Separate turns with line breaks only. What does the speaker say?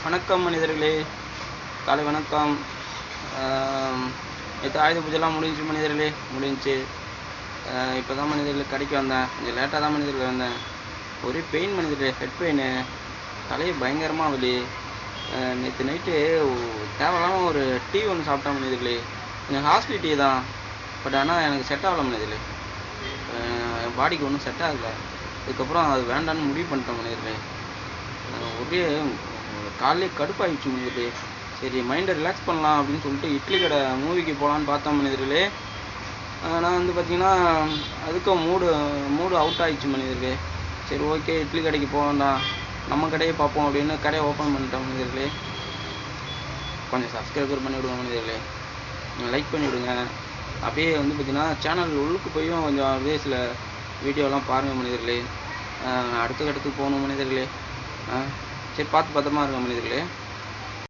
வணக்கம் மனிதர்களே, காலை வணக்கம். நேற்று ஆயுத பூஜைலாம் முடிஞ்சிச்சு மனிதர்களே, முடிஞ்சிச்சு. இப்போ தான் மனிதர்களே கடைக்கு வந்தேன். கொஞ்சம் லேட்டாக தான் மனிதர்களே வந்தேன். ஒரே பெயின் மனிதர்களே, ஹெட் பெயின், தலையை பயங்கரமாக வலி. நேற்று நைட்டு தேவையில்லாமல் ஒரு டீ ஒன்று சாப்பிட்டேன் மனிதர்களே. கொஞ்சம் ஹாஸ்பிட்டல் டீ தான், பட் ஆனால் எனக்கு செட் ஆகலை மனிதர்களே. என் பாடிக்கு ஒன்றும் செட் ஆகலை. அதுக்கப்புறம் அது வேண்டான்னு முடிவு பண்ணிட்டேன் மனிதர்களே. ஒரே காலையிலே கடுப்பாகிடுச்சு மனிதர்களே. சரி மைண்டை ரிலாக்ஸ் பண்ணலாம் அப்படின்னு சொல்லிட்டு இட்லி கடை மூவிக்கு போகலான்னு பார்த்தேன் மனிதர்களே. நான் வந்து பார்த்திங்கன்னா அதுக்கும் மூடு அவுட் ஆகிடுச்சு மனிதர்களே. சரி ஓகே, இட்லி கடைக்கு போக வேண்டாம், நம்ம கடையை பார்ப்போம் அப்படின்னு கடையை ஓப்பன் பண்ணிட்டேன் மனிதர்களே. கொஞ்சம் சப்ஸ்கிரைபர் பண்ணிவிடுங்க மனிதர்களே, லைக் பண்ணிவிடுங்க. அப்படியே வந்து பார்த்திங்கன்னா சேனல் உள்ளுக்கு போயும் கொஞ்சம் அப்படியே சில வீடியோலாம் பாருங்கள் மனிதர்களே. அடுத்த கட்டத்துக்கு போகணும் மனிதர்களே. சரி பார்த்து பத்திரமா இருங்க மனிதர்களே.